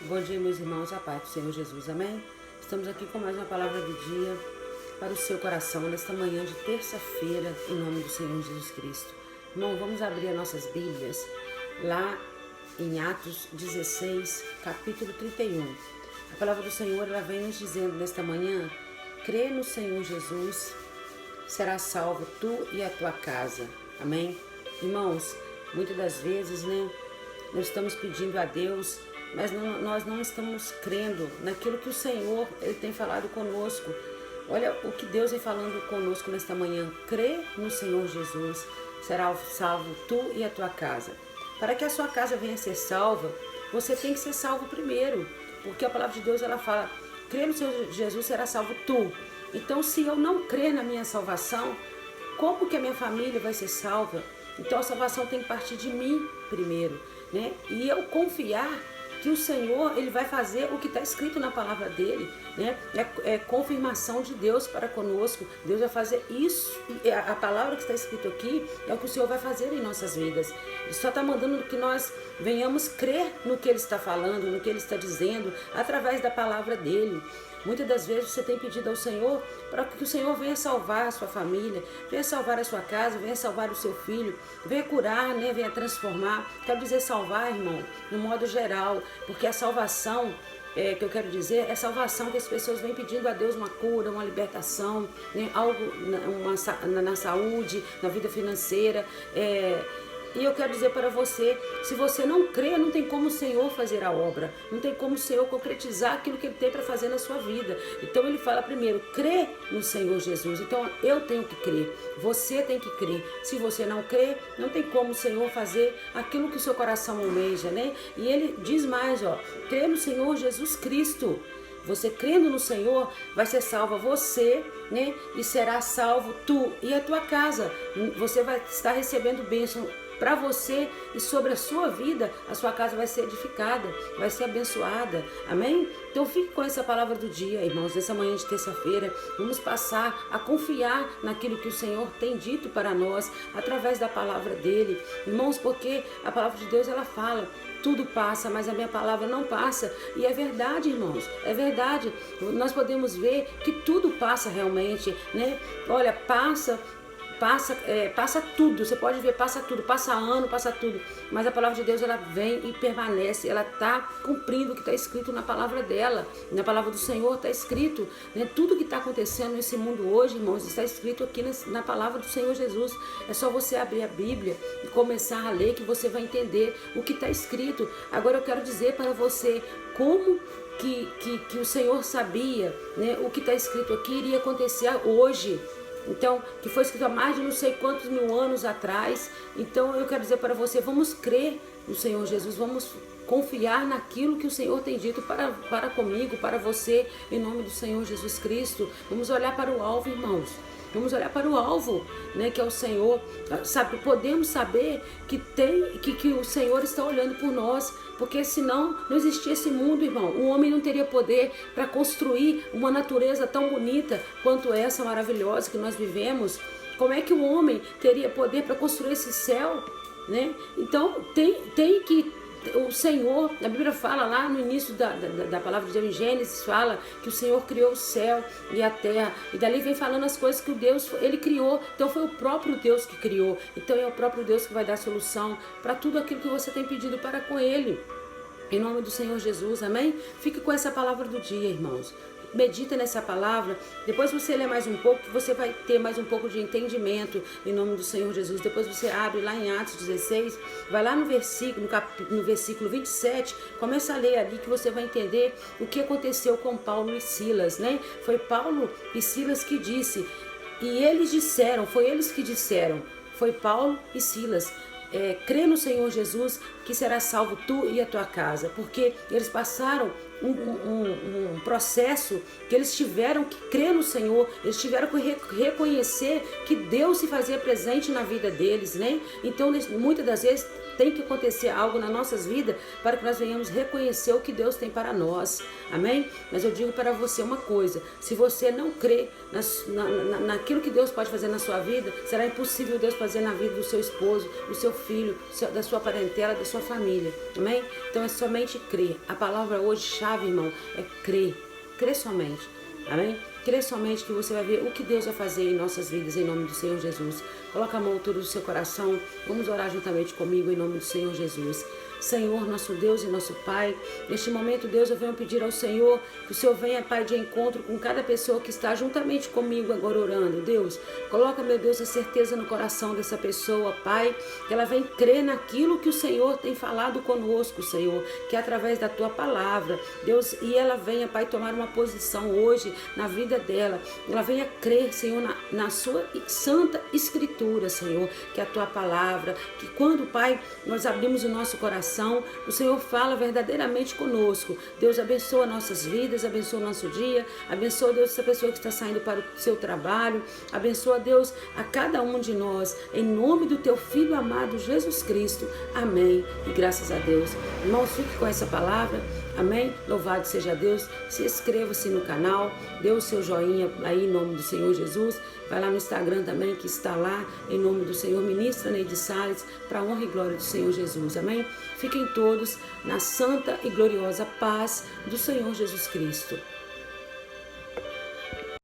Bom dia, meus irmãos, a paz do Senhor Jesus, amém? Estamos aqui com mais uma palavra do dia para o seu coração, nesta manhã de terça-feira, em nome do Senhor Jesus Cristo. Irmão, vamos abrir as nossas Bíblias lá em Atos 16, capítulo 31. A palavra do Senhor, ela vem nos dizendo nesta manhã: crê no Senhor Jesus, será salvo tu e a tua casa, amém? Irmãos, muitas das vezes, nós estamos pedindo a Deus, mas nós não estamos crendo naquilo que o Senhor ele tem falado conosco. Olha o que Deus vem falando conosco nesta manhã: crê no Senhor Jesus, será salvo tu e a tua casa. Para que a sua casa venha a ser salva, você tem que ser salvo primeiro, porque a palavra de Deus ela fala: crê no Senhor Jesus, será salvo tu. Então, se eu não crer na minha salvação, como que a minha família vai ser salva? Então a salvação tem que partir de mim primeiro, E eu confiar que o Senhor ele vai fazer o que está escrito na palavra dele, É confirmação de Deus para conosco. Deus vai fazer isso. A palavra que está escrito aqui é o que o Senhor vai fazer em nossas vidas. Ele só está mandando que nós venhamos crer no que Ele está falando, no que Ele está dizendo, através da palavra dele. Muitas das vezes você tem pedido ao Senhor para que o Senhor venha salvar a sua família, venha salvar a sua casa, venha salvar o seu filho, venha curar, venha transformar. Quero dizer salvar, irmão, no modo geral, porque a salvação, que eu quero dizer, é salvação que as pessoas vêm pedindo a Deus uma cura, uma libertação, algo na saúde, na vida financeira, E eu quero dizer para você, se você não crê, não tem como o Senhor fazer a obra, não tem como o Senhor concretizar aquilo que Ele tem para fazer na sua vida. Então Ele fala primeiro: crê no Senhor Jesus. Então eu tenho que crer, você tem que crer. Se você não crê, não tem como o Senhor fazer aquilo que o seu coração almeja, E Ele diz mais, crê no Senhor Jesus Cristo. Você crendo no Senhor, vai ser salva você, E será salvo tu e a tua casa. Você vai estar recebendo bênção para você e sobre a sua vida. A sua casa vai ser edificada, vai ser abençoada, amém? Então fique com essa palavra do dia, irmãos, nessa manhã de terça-feira. Vamos passar a confiar naquilo que o Senhor tem dito para nós, através da palavra dele, irmãos, porque a palavra de Deus ela fala: tudo passa, mas a minha palavra não passa. E é verdade, irmãos, é verdade. Nós podemos ver que tudo passa realmente, Olha, passa tudo, você pode ver, passa tudo, passa ano, passa tudo, mas a palavra de Deus ela vem e permanece, ela está cumprindo o que está escrito na palavra dela, na palavra do Senhor está escrito, Tudo que está acontecendo nesse mundo hoje, irmãos, está escrito aqui na palavra do Senhor Jesus. É só você abrir a Bíblia e começar a ler que você vai entender o que está escrito. Agora eu quero dizer para você como que o Senhor sabia, o que está escrito aqui iria acontecer hoje. Então, que foi escrito há mais de não sei quantos mil anos atrás. Então, eu quero dizer para você: vamos crer no Senhor Jesus, vamos confiar naquilo que o Senhor tem dito para comigo, para você, em nome do Senhor Jesus Cristo. Vamos olhar para o alvo, irmãos. Vamos olhar para o alvo, que é o Senhor. Podemos saber que o Senhor está olhando por nós, porque senão não existia esse mundo, irmão. O homem não teria poder para construir uma natureza tão bonita quanto essa maravilhosa que nós vivemos. Como é que o homem teria poder para construir esse céu, Então tem que o Senhor, a Bíblia fala lá no início da palavra de Deus, em Gênesis, fala que o Senhor criou o céu e a terra, e dali vem falando as coisas que o Deus, Ele criou. Então foi o próprio Deus que criou. Então é o próprio Deus que vai dar solução para tudo aquilo que você tem pedido para com Ele, em nome do Senhor Jesus, amém? Fique com essa palavra do dia, irmãos. Medita nessa palavra, depois você lê mais um pouco, que você vai ter mais um pouco de entendimento, em nome do Senhor Jesus. Depois você abre lá em Atos 16, vai lá no versículo 27, começa a ler ali que você vai entender o que aconteceu com Paulo e Silas, Foi Paulo e Silas que disse, e eles disseram, foi eles que disseram, foi Paulo e Silas: crê no Senhor Jesus, que será salvo tu e a tua casa, porque eles passaram um processo que eles tiveram que crer no Senhor, eles tiveram que reconhecer que Deus se fazia presente na vida deles, né? Então, muitas das vezes, tem que acontecer algo nas nossas vidas para que nós venhamos reconhecer o que Deus tem para nós, amém? Mas eu digo para você uma coisa, se você não crê naquilo que Deus pode fazer na sua vida, será impossível Deus fazer na vida do seu esposo, do seu filho, da sua parentela, da sua família, amém? Então é somente crer. A palavra hoje chave, irmão, é crer, crer somente, amém? Crer somente que você vai ver o que Deus vai fazer em nossas vidas, em nome do Senhor Jesus. Coloca a mão toda no seu coração. Vamos orar juntamente comigo, em nome do Senhor Jesus. Senhor, nosso Deus e nosso Pai, neste momento, Deus, eu venho pedir ao Senhor que o Senhor venha, Pai, de encontro com cada pessoa que está juntamente comigo agora orando. Deus, coloca, meu Deus, a certeza no coração dessa pessoa, Pai, que ela vem crer naquilo que o Senhor tem falado conosco, Senhor, que é através da Tua palavra, Deus, e ela venha, Pai, tomar uma posição hoje na vida dela, ela venha crer, Senhor, na Sua Santa Escritura, Senhor, que é a Tua palavra, que quando, Pai, nós abrimos o nosso coração, o Senhor fala verdadeiramente conosco. Deus abençoa nossas vidas, abençoa o nosso dia, abençoa, Deus, essa pessoa que está saindo para o seu trabalho, abençoa, Deus, a cada um de nós, em nome do Teu Filho amado Jesus Cristo, amém, e graças a Deus. Irmãos, fique com essa palavra, amém, louvado seja Deus, se inscreva-se no canal, dê o seu joinha aí em nome do Senhor Jesus, vai lá no Instagram também, que está lá, em nome do Senhor, ministra Neide Salles, para a honra e glória do Senhor Jesus, amém? Fiquem todos na santa e gloriosa paz do Senhor Jesus Cristo.